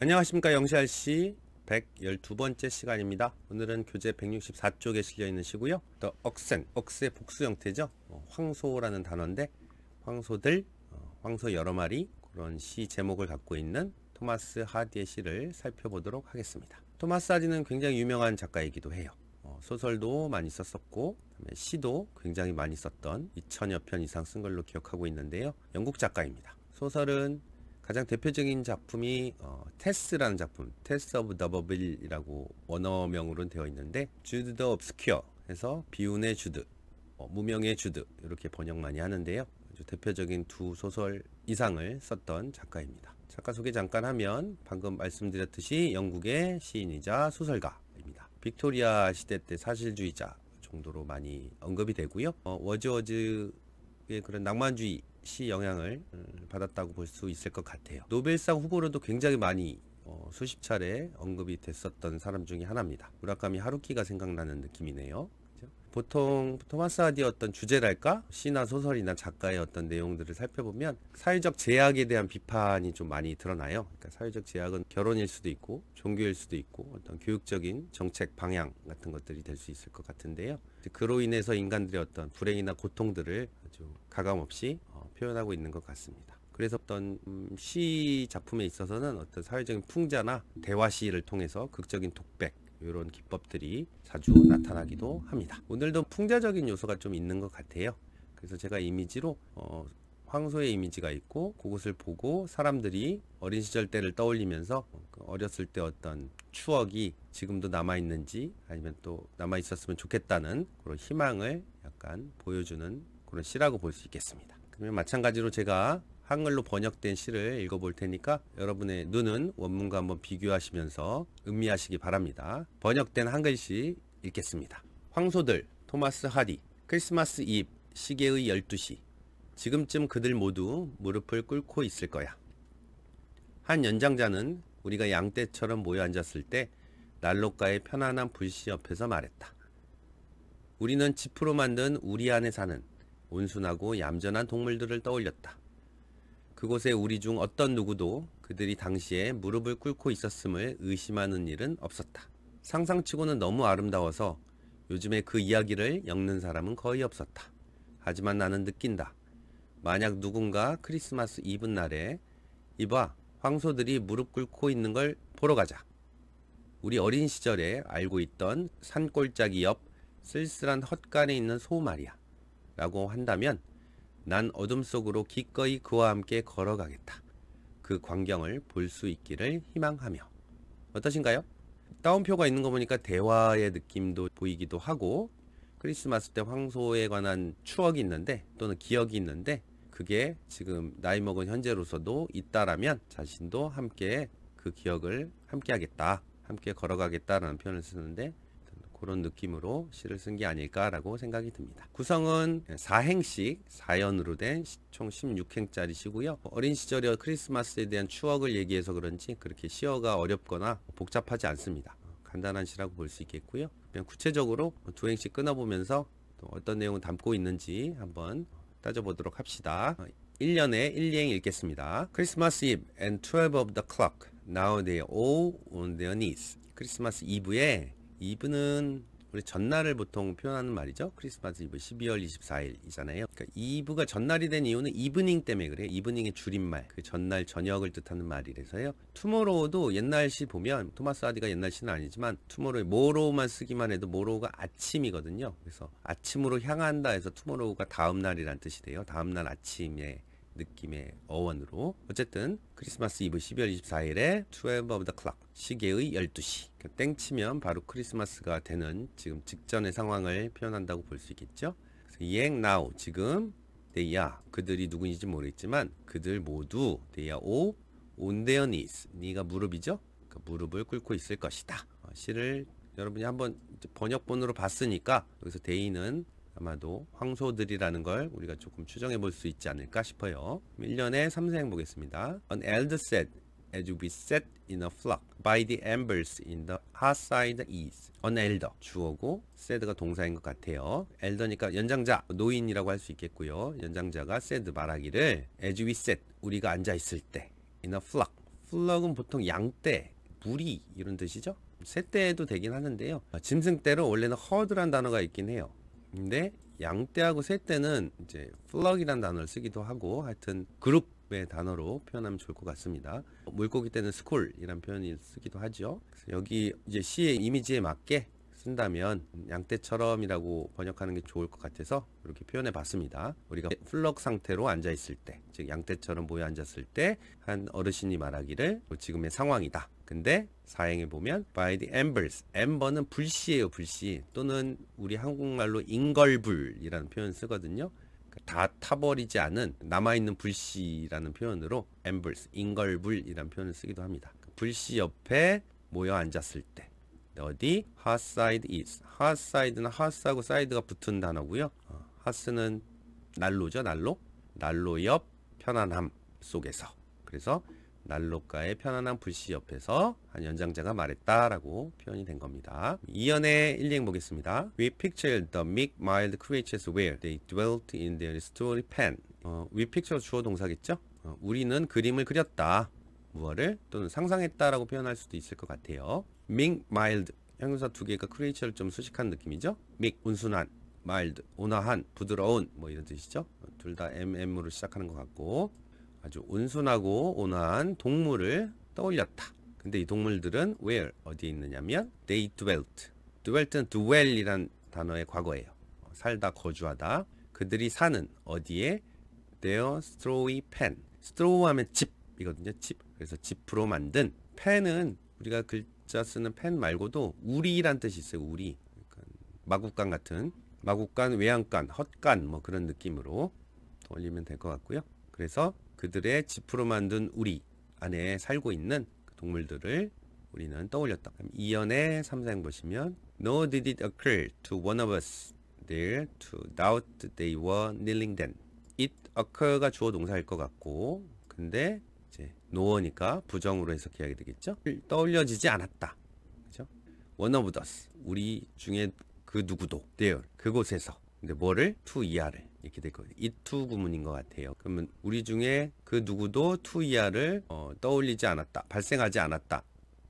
안녕하십니까. 영시알씨 112번째 시간입니다. 오늘은 교재 164쪽에 실려있는 시고요. 더 억센, 억스의 복수 형태죠. 황소라는 단어인데 황소들, 황소 여러 마리, 그런 시 제목을 갖고 있는 토마스 하디의 시를 살펴보도록 하겠습니다. 토마스 하디는 굉장히 유명한 작가이기도 해요. 소설도 많이 썼었고 시도 굉장히 많이 썼던 2000여 편 이상 쓴 걸로 기억하고 있는데요. 영국 작가입니다. 소설은 가장 대표적인 작품이 테스라는 작품, 테스 오브 너버빌이라고 원어명으로는 되어 있는데, 주드 더 obscure 해서 비운의 주드, 무명의 주드 이렇게 번역 많이 하는데요. 아주 대표적인 두 소설 이상을 썼던 작가입니다. 작가 소개 잠깐 하면 방금 말씀드렸듯이 영국의 시인이자 소설가입니다. 빅토리아 시대 때 사실주의자 정도로 많이 언급이 되고요. 워즈워즈의 그런 낭만주의 시 영향을 받았다고 볼 수 있을 것 같아요. 노벨상 후보로도 굉장히 많이 수십 차례 언급이 됐었던 사람 중에 하나입니다. 무라카미 하루키가 생각나는 느낌이네요. 그렇죠? 보통 토마스 하디의 어떤 주제랄까? 시나 소설이나 작가의 어떤 내용들을 살펴보면 사회적 제약에 대한 비판이 좀 많이 드러나요. 그러니까 사회적 제약은 결혼일 수도 있고 종교일 수도 있고 어떤 교육적인 정책 방향 같은 것들이 될 수 있을 것 같은데요. 그로 인해서 인간들의 어떤 불행이나 고통들을 아주 가감없이 표현하고 있는 것 같습니다. 그래서 어떤 시 작품에 있어서는 어떤 사회적인 풍자나 대화시를 통해서 극적인 독백 이런 기법들이 자주 나타나기도 합니다. 오늘도 풍자적인 요소가 좀 있는 것 같아요. 그래서 제가 이미지로 황소의 이미지가 있고 그것을 보고 사람들이 어린 시절 때를 떠올리면서 어렸을 때 어떤 추억이 지금도 남아있는지 아니면 또 남아있었으면 좋겠다는 그런 희망을 약간 보여주는 그런 시라고 볼 수 있겠습니다. 그러면 마찬가지로 제가 한글로 번역된 시를 읽어볼 테니까 여러분의 눈은 원문과 한번 비교하시면서 음미하시기 바랍니다. 번역된 한글시 읽겠습니다. 황소들, 토마스 하디. 크리스마스 입, 시계의 12시. 지금쯤 그들 모두 무릎을 꿇고 있을 거야. 한 연장자는 우리가 양떼처럼 모여 앉았을 때 난로가의 편안한 불씨 옆에서 말했다. 우리는 지프로 만든 우리 안에 사는 온순하고 얌전한 동물들을 떠올렸다. 그곳에 우리 중 어떤 누구도 그들이 당시에 무릎을 꿇고 있었음을 의심하는 일은 없었다. 상상치고는 너무 아름다워서 요즘에 그 이야기를 엮는 사람은 거의 없었다. 하지만 나는 느낀다. 만약 누군가 크리스마스 이브 날에 이봐, 황소들이 무릎 꿇고 있는 걸 보러 가자. 우리 어린 시절에 알고 있던 산골짜기 옆 쓸쓸한 헛간에 있는 소 말이야. 라고 한다면 난 어둠 속으로 기꺼이 그와 함께 걸어가겠다. 그 광경을 볼 수 있기를 희망하며. 어떠신가요? 따옴표가 있는 거 보니까 대화의 느낌도 보이기도 하고 크리스마스 때 황소에 관한 추억이 있는데 또는 기억이 있는데 그게 지금 나이 먹은 현재로서도 있다라면 자신도 함께 그 기억을 함께 하겠다. 함께 걸어가겠다라는 표현을 쓰는데 그런 느낌으로 시를 쓴 게 아닐까라고 생각이 듭니다. 구성은 4행씩 4연으로 된 총 16행짜리 시고요. 어린 시절의 크리스마스에 대한 추억을 얘기해서 그런지 그렇게 시어가 어렵거나 복잡하지 않습니다. 간단한 시라고 볼 수 있겠고요. 그냥 구체적으로 두 행씩 끊어보면서 또 어떤 내용을 담고 있는지 한번 따져보도록 합시다. 1년에 1, 2행 읽겠습니다. Christmas Eve and 12 of the clock. Now they are all on their knees. 크리스마스 이브에 이브는 우리 전날을 보통 표현하는 말이죠. 크리스마스 이브 12월 24일이잖아요. 그러니까 이브가 전날이 된 이유는 이브닝 때문에 그래요. 이브닝의 줄임말, 그 전날 저녁을 뜻하는 말이라서요. 투모로우도 옛날 시 보면 토마스 하디가 옛날 시는 아니지만 투모로우의 모로우만 쓰기만 해도 모로우가 아침이거든요. 그래서 아침으로 향한다 해서 투모로우가 다음날이란 뜻이 돼요. 다음날 아침에 느낌의 어원으로. 어쨌든 크리스마스 이브 12월 24일에 12 of the clock 시계의 12시 땡 치면 바로 크리스마스가 되는 지금 직전의 상황을 표현한다고 볼 수 있겠죠. 그래서 이행 now 지금 they are 그들이 누구인지 모르겠지만 그들 모두 they are all on their knees 네가 무릎이죠. 그러니까 무릎을 꿇고 있을 것이다. 시를 여러분이 한번 번역본으로 봤으니까 여기서 they는 아마도 황소들이라는 걸 우리가 조금 추정해 볼 수 있지 않을까 싶어요. 1년에 3생 보겠습니다. An elder said, as we sat in a flock by the embers in the hot side east. An elder, 주어고 said가 동사인 것 같아요. elder니까 연장자, 노인이라고 할 수 있겠고요. 연장자가 said 말하기를 as we sat, 우리가 앉아 있을 때 in a flock. 플럭은 보통 양떼, 무리 이런 뜻이죠. 새떼도 되긴 하는데요. 짐승떼로 원래는 herd란 단어가 있긴 해요. 근데 양떼하고 새떼는 이제 플럭이란 단어를 쓰기도 하고 하여튼 그룹의 단어로 표현하면 좋을 것 같습니다. 물고기 떼는 스콜이란 표현을 쓰기도 하죠. 그래서 여기 이제 시의 이미지에 맞게 쓴다면 양떼처럼이라고 번역하는 게 좋을 것 같아서 이렇게 표현해 봤습니다. 우리가 플럭 상태로 앉아 있을 때, 즉 양떼처럼 모여 앉았을 때 한 어르신이 말하기를 지금의 상황이다. 근데 사행에 보면 by the embers, ember는 불씨예요, 불씨. 또는 우리 한국말로 인걸불이라는 표현 쓰거든요. 다 타버리지 않은 남아있는 불씨라는 표현으로 embers, 인걸불이라는 표현을 쓰기도 합니다. 불씨 옆에 모여 앉았을 때 어디? hot side is. hot side는 hot하고 side가 붙은 단어고요. hot는 난로죠, 난로. 난로 옆 편안함 속에서. 그래서 난로가의 편안한 불씨 옆에서 한 연장자가 말했다라고 표현이 된 겁니다. 이연의 일리행 보겠습니다. We pictured the meek, mild creatures where they dwelt in their story pen. We picture 주어 동사겠죠? 우리는 그림을 그렸다. 무엇을? 또는 상상했다라고 표현할 수도 있을 것 같아요. meek, mild 형용사 두 개가 creature를 좀 수식한 느낌이죠. meek, 온순한, mild, 온화한, 부드러운 뭐 이런 뜻이죠. 둘 다 mm으로 시작하는 것 같고 아주 온순하고 온화한 동물을 떠올렸다. 근데 이 동물들은 where 어디에 있느냐면 they dwelt. dwelt는 dwell이란 단어의 과거예요. 살다, 거주하다. 그들이 사는 어디에 their strawy pen. straw 하면 집이거든요. 집. 그래서 집으로 만든 펜은 우리가 글자 쓰는 펜 말고도 우리란 뜻이 있어요. 우리. 그러니까 마구간 같은 마구간, 외양간, 헛간 뭐 그런 느낌으로 떠올리면 될 것 같고요. 그래서 그들의 집으로 만든 우리 안에 살고 있는 동물들을 우리는 떠올렸다. 이연의 3장 보시면 No did it occur to one of us there to doubt they were kneeling then. It occur가 주어 동사일 것 같고 근데 이제 no어니까 부정으로 해석해야 되겠죠. 떠올려지지 않았다. 그렇죠? One of us 우리 중에 그 누구도 there 그곳에서 근데 뭐를? to 이하를 이렇게 될 거예요. it to 구문인 것 같아요. 그러면 우리 중에 그 누구도 to 이하를 떠올리지 않았다. 발생하지 않았다.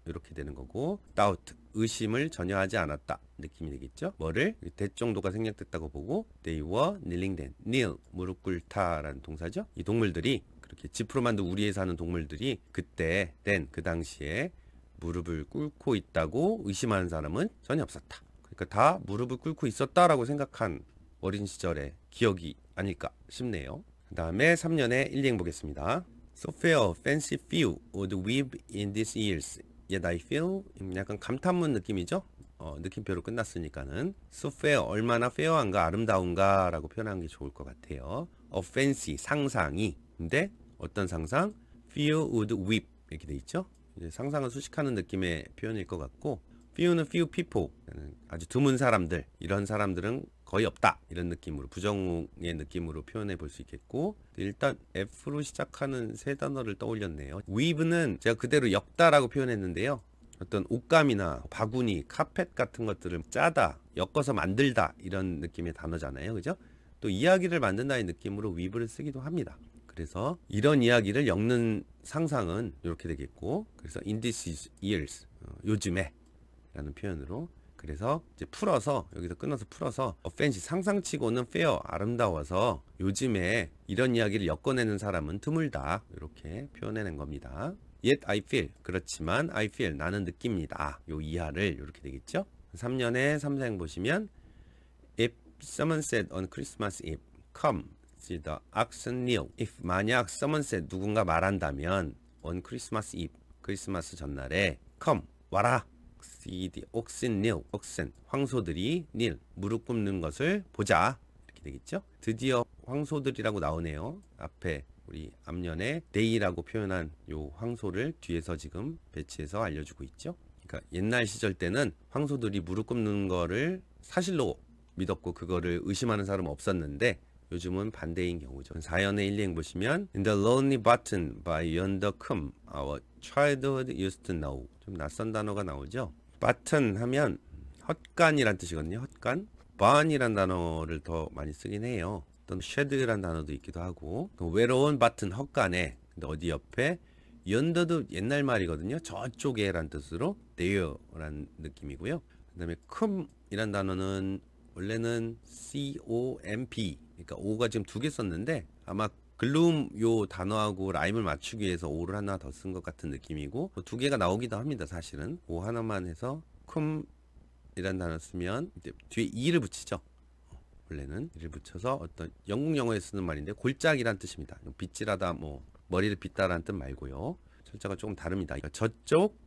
이렇게 되는 거고 doubt 의심을 전혀 하지 않았다. 느낌이 되겠죠. 뭐를? 대정도가 생략됐다고 보고 they were kneeling then. kneel 무릎 꿇다라는 동사죠. 이 동물들이 그렇게 집으로 만든 우리에 사는 동물들이 그때 then 그 당시에 무릎을 꿇고 있다고 의심하는 사람은 전혀 없었다. 그러니까 다 무릎을 꿇고 있었다라고 생각한 어린 시절의 기억이 아닐까 싶네요. 그 다음에 3년의 일리행 보겠습니다. So fair, fancy few would weave in these years. Yet I feel 약간 감탄문 느낌이죠. 느낌표로 끝났으니까는 So fair, 얼마나 페어한가, 아름다운가 라고 표현하는 게 좋을 것 같아요. A fancy, 상상이. 근데 어떤 상상? Few would weave 이렇게 돼 있죠. 이제 상상을 수식하는 느낌의 표현일 것 같고 few는 few people, 아주 드문 사람들, 이런 사람들은 거의 없다 이런 느낌으로 부정의 느낌으로 표현해 볼 수 있겠고 일단 F로 시작하는 세 단어를 떠올렸네요. weave는 제가 그대로 엮다라고 표현했는데요. 어떤 옷감이나 바구니, 카펫 같은 것들을 짜다, 엮어서 만들다 이런 느낌의 단어잖아요. 그죠? 또 이야기를 만든다의 느낌으로 weave를 쓰기도 합니다. 그래서 이런 이야기를 엮는 상상은 이렇게 되겠고 그래서 in these years 요즘에 라는 표현으로 그래서 이제 풀어서 여기서 끊어서 풀어서 fancy 상상치고는 fair 아름다워서 요즘에 이런 이야기를 엮어내는 사람은 드물다 이렇게 표현해낸 겁니다. Yet I feel 그렇지만 I feel 나는 느낍니다. 요 이하를 이렇게 되겠죠. 3년의 3장 보시면 If someone said on Christmas Eve come see the oxen kneel. If 만약 someone said 누군가 말한다면 on Christmas Eve 크리스마스 전날에 come 와라 see the oxen kneel. oxen 황소들이 kneel 무릎 꿇는 것을 보자 이렇게 되겠죠. 드디어 황소들이라고 나오네요. 앞에 우리 앞면에 they라고 표현한 요 황소를 뒤에서 지금 배치해서 알려주고 있죠. 그러니까 옛날 시절 때는 황소들이 무릎 꿇는 거를 사실로 믿었고 그거를 의심하는 사람은 없었는데 요즘은 반대인 경우죠. 4연의 일리행 보시면 In the lonely button by yonder come our childhood used to know. 좀 낯선 단어가 나오죠. button 하면 헛간이란 뜻이거든요. 헛간. barn이란 단어를 더 많이 쓰긴 해요. 어떤 shed란 단어도 있기도 하고 외로운 button 헛간에 근데 어디 옆에 연더도 옛날 말이거든요. 저쪽에란 뜻으로 there란 느낌이고요. 그 다음에 com이란 단어는 원래는 COMP, 그러니까 O가 지금 두 개 썼는데 아마 글룸 요 단어하고 라임을 맞추기 위해서 O를 하나 더 쓴 것 같은 느낌이고, 두 개가 나오기도 합니다. 사실은 O 하나만 해서 com이란 단어 쓰면 이제 뒤에 E를 붙이죠. 원래는 이를 붙여서 어떤 영국 영어에 쓰는 말인데 골짜기란 뜻입니다. 빗질하다 뭐 머리를 빗다라는 뜻 말고요. 철자가 조금 다릅니다. 그러니까 저쪽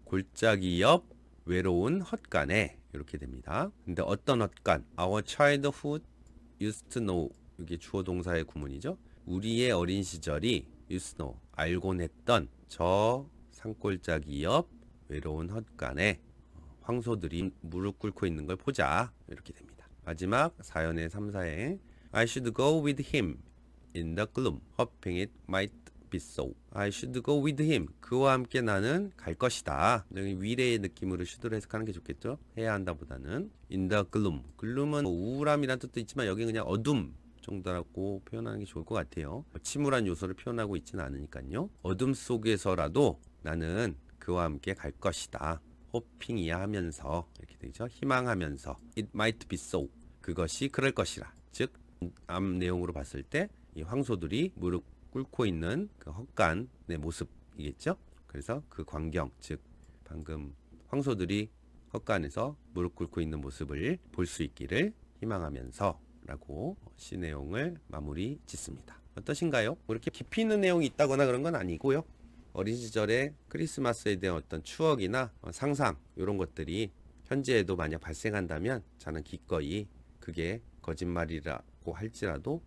골짜기 옆 외로운 헛간에 이렇게 됩니다. 근데 어떤 헛간? Our childhood used to know. 이게 주어 동사의 구문이죠. 우리의 어린 시절이 used to know. 알곤 했던 저 산골짜기 옆 외로운 헛간에 황소들이 무릎 꿇고 있는 걸 보자. 이렇게 됩니다. 마지막 사연의 3, 4행 I should go with him in the gloom, hoping it might be so. I should go with him. 그와 함께 나는 갈 것이다. 여기 위례의 느낌으로 should를 해석하는 게 좋겠죠. 해야 한다 보다는 in the gloom. gloom은 우울함이란 뜻도 있지만 여기 그냥 어둠 정도라고 표현하는 게 좋을 것 같아요. 침울한 요소를 표현하고 있지는 않으니까요. 어둠 속에서라도 나는 그와 함께 갈 것이다. 호핑이야 하면서 이렇게 되죠. 희망하면서 it might be so. 그것이 그럴 것이라. 즉 앞 내용으로 봤을 때 이 황소들이 무릎 꿇고 있는 그 헛간의 모습이겠죠. 그래서 그 광경, 즉 방금 황소들이 헛간에서 무릎 꿇고 있는 모습을 볼 수 있기를 희망하면서 라고 시 내용을 마무리 짓습니다. 어떠신가요? 뭐 이렇게 깊이 있는 내용이 있다거나 그런 건 아니고요. 어린 시절에 크리스마스에 대한 어떤 추억이나 상상 이런 것들이 현재에도 만약 발생한다면 저는 기꺼이 그게 거짓말이라고 할지라도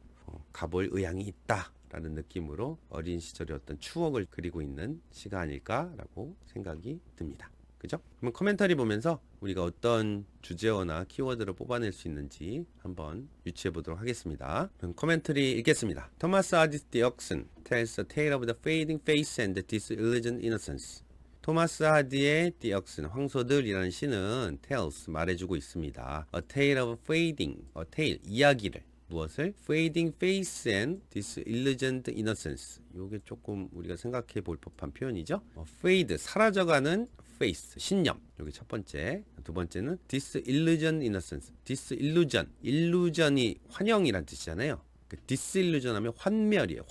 가볼 의향이 있다라는 느낌으로 어린 시절의 어떤 추억을 그리고 있는 시가 아닐까라고 생각이 듭니다. 그죠? 그럼 커멘터리 보면서 우리가 어떤 주제어나 키워드를 뽑아낼 수 있는지 한번 유추해 보도록 하겠습니다. 그럼 커멘터리 읽겠습니다. 토마스 하디 디옥슨 tells a tale of the fading face and the disillusioned innocence. 토마스 하디의 디옥슨 황소들이라는 시는 tells 말해주고 있습니다. A tale of fading, a tale 이야기를 무엇을? fading face and disillusioned innocence. 이게 조금 우리가 생각해 볼 법한 표현이죠. fade 사라져가는 face 신념. 여기 첫 번째. 두 번째는 disillusioned innocence. disillusion illusion이 환영이란 뜻이잖아요. disillusion 하면 환멸이에요.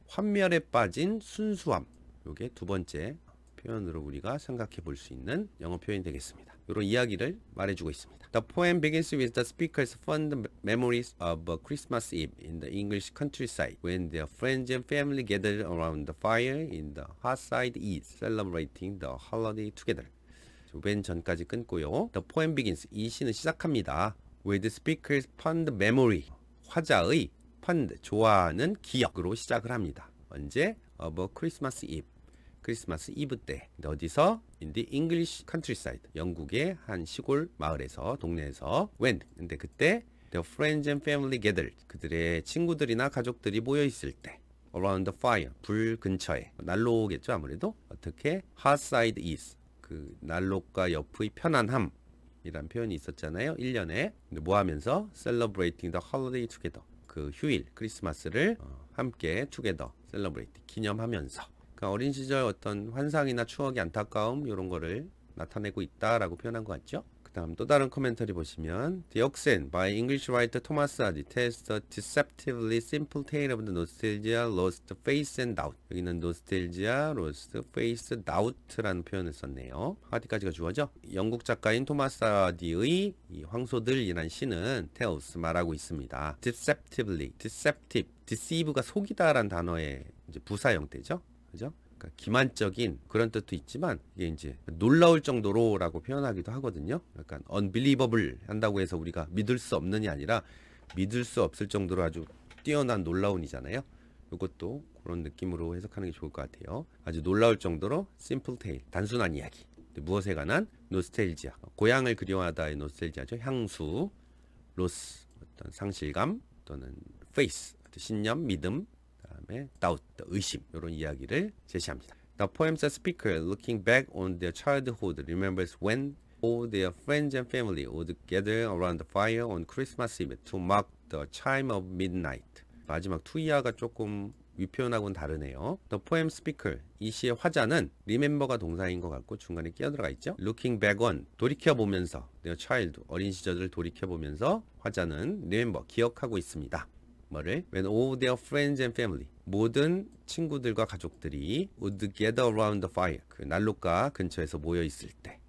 환멸에 빠진 순수함. 이게 두 번째 표현으로 우리가 생각해 볼 수 있는 영어 표현이 되겠습니다. 이런 이야기를 말해주고 있습니다. The poem begins with the speaker's fond memories of a Christmas Eve in the English countryside when their friends and family gathered around the fire in the hot-side east, celebrating the holiday together. 맨 전까지 끊고요. The poem begins. 이 시는 시작합니다. With the speaker's fond memory. 화자의 fond, 좋아하는 기억으로 시작을 합니다. 언제? Of a Christmas Eve. 크리스마스 이브 때. 어디서? In the English countryside. 영국의 한 시골 마을에서, 동네에서. When? 근데 그때 their friends and family gathered. 그들의 친구들이나 가족들이 모여 있을 때. Around the fire. 불 근처에. 난로겠죠, 아무래도. 어떻게? Hot side is. 그 난로가 옆의 편안함. 이란 표현이 있었잖아요. 1년에. 근데 뭐 하면서? Celebrating the holiday together. 그 휴일, 크리스마스를 함께 together, celebrate, 기념하면서. 그러니까 어린 시절 어떤 환상이나 추억의 안타까움 이런 거를 나타내고 있다라고 표현한 것 같죠. 그 다음 또 다른 코멘터리 보시면 The Oxen by English writer Thomas Hardy tells the deceptively simple tale of the nostalgia, lost faith and doubt. 여기는 nostalgia, lost faith, doubt라는 표현을 썼네요. 하디까지가 주어죠. 영국 작가인 토마스 하디의 이 황소들이라는 시는 tells 말하고 있습니다. deceptively, deceptive, deceive가 속이다라는 단어의 이제 부사 형태죠. 그죠? 그러니까 기만적인 그런 뜻도 있지만 이게 이제 놀라울 정도로라고 표현하기도 하거든요. 약간 unbelievable 한다고 해서 우리가 믿을 수 없는이 아니라 믿을 수 없을 정도로 아주 뛰어난 놀라운이잖아요. 이것도 그런 느낌으로 해석하는 게 좋을 것 같아요. 아주 놀라울 정도로 simple tale, 단순한 이야기. 무엇에 관한? 노스텔지아, 고향을 그리워하다의 노스텔지아죠. 향수, loss, 어떤 상실감 또는 faith, 신념, 믿음, 그다음에 doubt, 의심 이런 이야기를 제시합니다. The poem's speaker, looking back on their childhood, remembers when all their friends and family would gather around the fire on Christmas Eve to mark the chime of midnight. 마지막 투이아가 조금 윗표현하고는 다르네요. The poem speaker, 이 시의 화자는 remember가 동사인 것 같고 중간에 끼어들어가 있죠. Looking back on, 돌이켜보면서, their child, 어린 시절을 돌이켜보면서 화자는 remember, 기억하고 있습니다. 뭐를? When all their friends and family, 모든 친구들과 가족들이 would gather around the fire, 그 난로가 근처에서 모여 있을 때,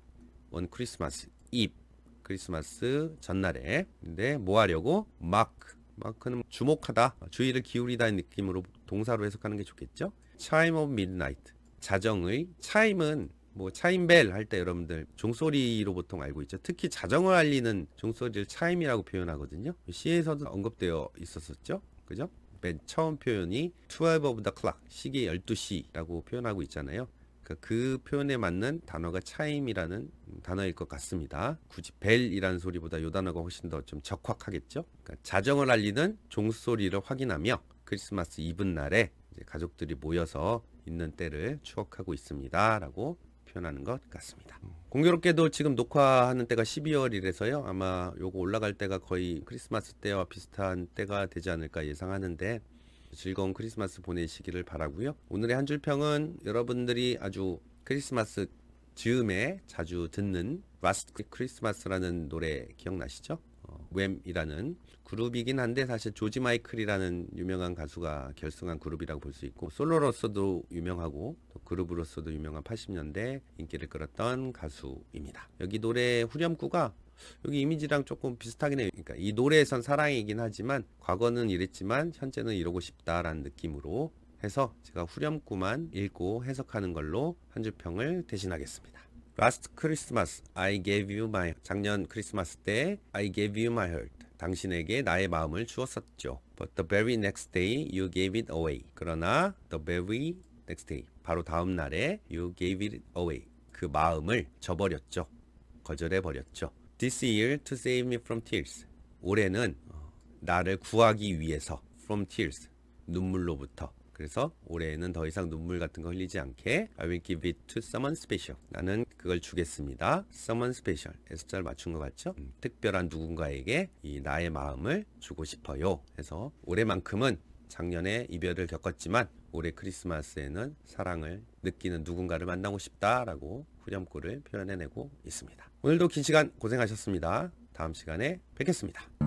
on Christmas Eve, 크리스마스 전날에. 근데 뭐 하려고? 마크는 주목하다, 주의를 기울이다는 느낌으로 동사로 해석하는 게 좋겠죠. Chime of midnight, 자정의. 차임은 뭐 차임벨 할 때 여러분들 종소리로 보통 알고 있죠. 특히 자정을 알리는 종소리를 차임이라고 표현하거든요. 시에서도 언급되어 있었었죠. 그죠? 맨 처음 표현이 12 of the clock, 시계 12시라고 표현하고 있잖아요. 그 표현에 맞는 단어가 차임이라는 단어일 것 같습니다. 굳이 벨이라는 소리보다 이 단어가 훨씬 더 좀 적확하겠죠. 그러니까 자정을 알리는 종소리를 확인하며 크리스마스 이브 날에 이제 가족들이 모여서 있는 때를 추억하고 있습니다 라고 표현하는 것 같습니다. 공교롭게도 지금 녹화하는 때가 12월이라서요. 아마 요거 올라갈 때가 거의 크리스마스 때와 비슷한 때가 되지 않을까 예상하는데, 즐거운 크리스마스 보내시기를 바라고요. 오늘의 한 줄 평은 여러분들이 아주 크리스마스 즈음에 자주 듣는 Last Christmas라는 노래 기억나시죠? 웸이라는 그룹이긴 한데 사실 조지 마이클이라는 유명한 가수가 결성한 그룹이라고 볼 수 있고, 솔로로서도 유명하고 또 그룹으로서도 유명한 80년대 인기를 끌었던 가수입니다. 여기 노래 후렴구가 여기 이미지랑 조금 비슷하긴 해요. 그러니까 이 노래에선 사랑이긴 하지만 과거는 이랬지만 현재는 이러고 싶다라는 느낌으로 해서 제가 후렴구만 읽고 해석하는 걸로 한 줄 평을 대신하겠습니다. Last Christmas, I gave you my, 작년 크리스마스 때 I gave you my heart, 당신에게 나의 마음을 주었었죠. But the very next day you gave it away. 그러나 the very next day, 바로 다음 날에 you gave it away, 그 마음을 저버렸죠. 거절해버렸죠. This year to save me from tears. 올해는 나를 구하기 위해서 from tears, 눈물로부터. 그래서 올해는 더 이상 눈물 같은 거 흘리지 않게 I will give it to someone special. 나는 그걸 주겠습니다. Someone special. 에서 잘 맞춘 것 같죠? 특별한 누군가에게 이 나의 마음을 주고 싶어요. 해서 올해만큼은 작년에 이별을 겪었지만 올해 크리스마스에는 사랑을 느끼는 누군가를 만나고 싶다라고 후렴구를 표현해내고 있습니다. 오늘도 긴 시간 고생하셨습니다. 다음 시간에 뵙겠습니다.